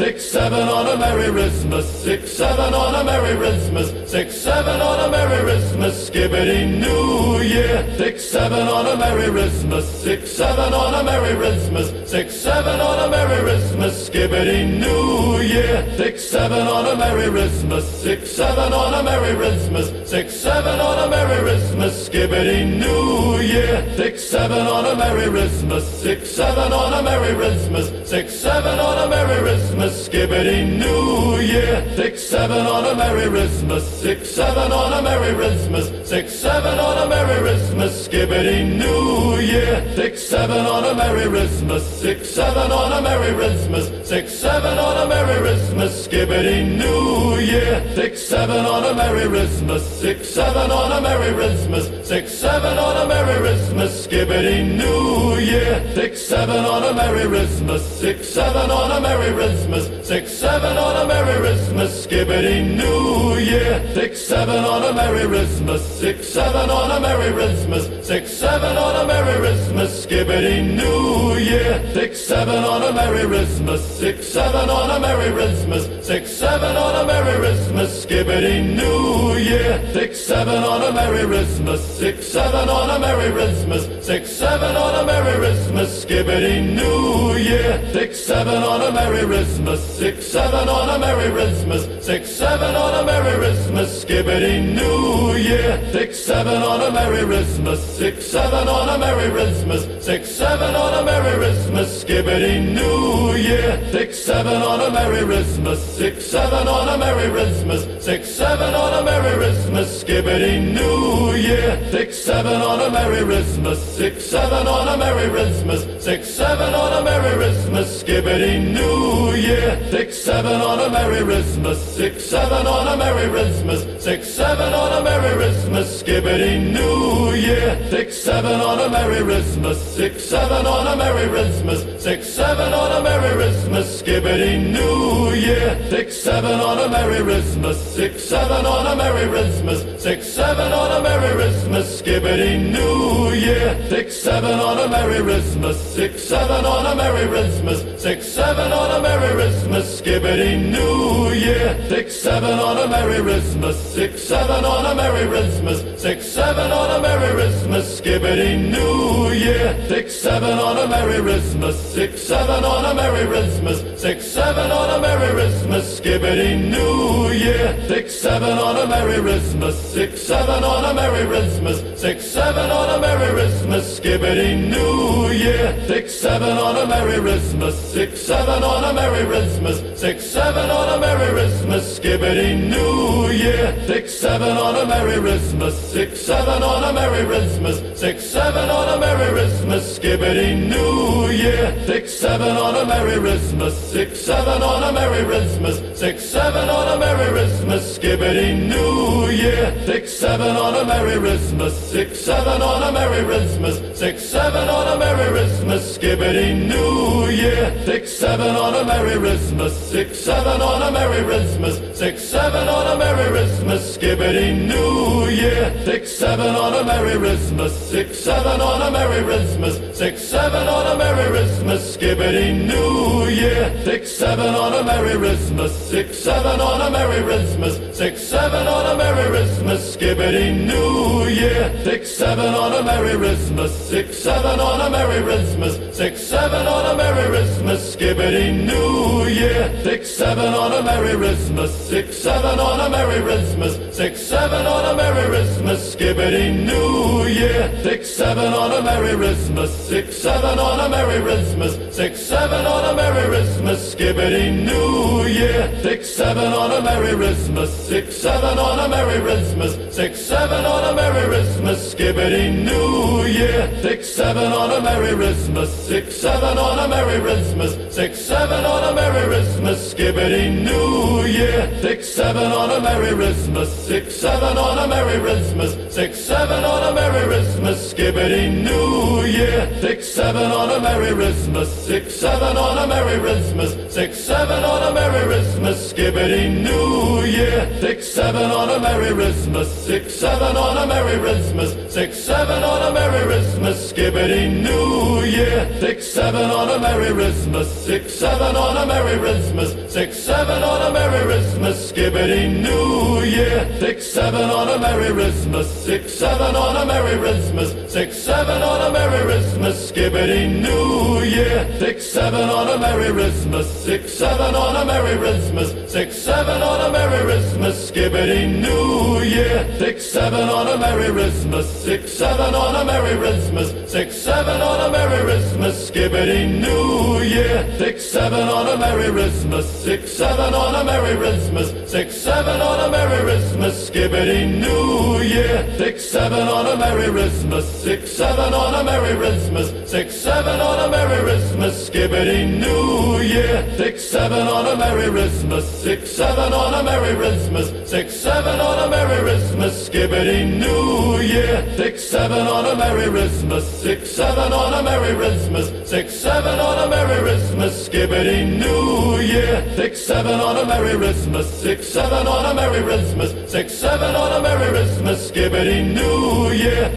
6-7 on a Merry Christmas, 6-7 on a Merry Christmas, 6-7 on a Merry Christmas, Skibbity New Year. 6-7 on a Merry Christmas, 6-7 on a Merry Christmas, 6-7 on a Merry Christmas, Skibbity New Year. 6-7 on a Merry Christmas, 6-7 on a Merry Christmas, 6-7 on a Merry Christmas, Skibbity New Year. 6-7 on a Merry Christmas, 6-7 on a Merry Christmas, 6-7 on a Merry Christmas, Skibbity New Year. 6-7 on a Merry Christmas, 6-7 on a Merry Christmas, 6-7 on a Merry Christmas, Skibbity New Year. 6-7 on a Merry Christmas, 6-7 on a Merry Christmas, 6-7 on a Merry Christmas, Skibbity New Year. 6-7 on a Merry Christmas, 6-7 on a Merry Christmas, 6-7 on a Merry Christmas, Skibbity New Year. 6-7 on a Merry Christmas, 6-7 on a Merry Christmas, 6-7 on a Merry Christmas, Skibbity New Year. 6-7 on a Merry Christmas, 6-7 on a Merry Christmas, 6-7 on a Merry Christmas, Skibbity New Year. 6-7 on a Merry Christmas, 6-7 on a Merry Christmas, 6-7 on a Merry Christmas, Skibbity New Year. 6-7 on a Merry Christmas, 6-7 on a Merry Christmas, 6-7 on a Merry Christmas, Skibbity New Year. 6-7 on a Merry Christmas, 6-7 on a Merry Christmas, 6-7 on a Merry Christmas, Skibbity New Year. 6-7 on a Merry Christmas, 6-7 on a Merry Christmas, 6-7 on a Merry Christmas, Skibbity New Year. 6-7 on a Merry Christmas, 6-7 on a Merry Christmas, 6-7 on a Merry Christmas, Skibbity New Year. 6-7 on a Merry Christmas, 6-7 on a Merry Christmas, 6-7 on a Merry Christmas, Skibbity New Year. 6-7 on a Merry Christmas, 6-7 on a Merry Christmas, 6-7 on a Merry Christmas, Skibbity New Year. 6-7 on a Merry Christmas, 6-7 on a Merry Christmas, 6-7 on a Merry Christmas, Skibbity New Year. 6-7 on a Merry Christmas, 6-7 on a Merry Christmas, 6-7 on a Merry Christmas, Skibbity New Year. 6-7 on a Merry Christmas, 6-7 on a Merry Christmas, 6-7 on a Merry Christmas, Skibbity New Year. 6-7 on a Merry Christmas, 6-7 on a Merry Christmas, 6-7 on a Merry Christmas, Skibbity New Year. 6-7 on a Merry Christmas, 6-7 on a Merry Christmas, 6-7 on a Merry Christmas, Skibbity New Year. 6-7 on a Merry Christmas, 6-7 on a Merry Christmas, 6-7 on a Merry Christmas, Skibbity New Year. 6-7 on a Merry Christmas, 6-7 on a Merry Christmas, 6-7 on a Merry Christmas, Skibbity New Year. 6-7 on a Merry Christmas, 6-7 on a Merry Christmas, 6-7 on a Merry Christmas, Skibbity New Year. 6-7 on a Merry Christmas, 6-7 on a Merry Christmas, 6-7 on a Merry Christmas, Skibbity New Year. 6-7 on a Merry Christmas, 6-7 on a Merry Christmas, 6-7 on a Merry Christmas, Skibbity New Year. 6-7 on a Merry Christmas, 6-7 on a Merry Christmas, 6-7 on a Merry Christmas, Skibbity New Year. 6-7 on a Merry Christmas, 6-7 on a Merry Christmas, 6-7 on a Merry Christmas, Skibbity New Year. 6-7 on a Merry Christmas, 6-7 on a Merry Christmas, 6-7 on a Merry Christmas, Skibbity New Year. 6-7 on a Merry Christmas, 6-7 on a Merry Christmas, 6-7 on a Merry Christmas, Skibbity New Year. 6-7 on a Merry Christmas, 6-7 on a Merry Christmas, 6-7 on a Merry Christmas, Skibbity New Year. 6-7 on a Merry Christmas, 6-7 on a Merry Christmas, 6-7 on a Merry Christmas, Skibbity New Year. 6-7 on a Merry Christmas, 6-7 on a Merry Christmas, 6-7 on a Merry Christmas, Skibbity New Year. 6-7 on a Merry Christmas, 6-7 on a Merry Christmas, 6-7 on a Merry Christmas, Skibbity New Year. 6-7 on a Merry Christmas, 6-7 on a Merry Christmas, 6-7 on a Merry Christmas, Skibbity New Year. 6-7 on a Merry Christmas, 6-7 on a Merry Christmas, 6-7 on a Merry Christmas, Skibbity New Year. 6-7 on a Merry Christmas, 6-7 on a Merry Christmas, 6-7 on a Merry Christmas, Skibbity New Year. 6-7 on a Merry Christmas, 6-7 on a Merry Christmas, 6-7 on a Merry Christmas, Skibbity New Year. 6-7 on a Merry Christmas, 6-7 on a Merry Christmas, 6-7 on a Merry Christmas, Skibbity New Year. 6-7 on a Merry Christmas, 6-7 on a Merry Christmas, 6-7 on a Merry Christmas, Skibbity New Year. 6-7 on a Merry Christmas, 6-7 on a Merry Christmas, 6-7 on a Merry Christmas, Skibbity New Year. 6-7 on a Merry Christmas, 6-7 on a Merry Christmas, 6-7 on a Merry Christmas, Skibbity New Year. 6-7 on a Merry Christmas, 6-7 on a Merry Christmas, 6-7 on a Merry Christmas, Skibbity New Year. 6-7 on a Merry Christmas, 6-7 on a Merry Christmas, 6-7 on a Merry Christmas, Skibbity New Year. 6-7 on a Merry Christmas, 6-7 on a Merry Christmas, 6-7 on a Merry Christmas, Skibbity New Year. 6-7 on a Merry Christmas, 6-7 on a Merry Christmas, 6-7 on a Merry Christmas, Skibbity New Year.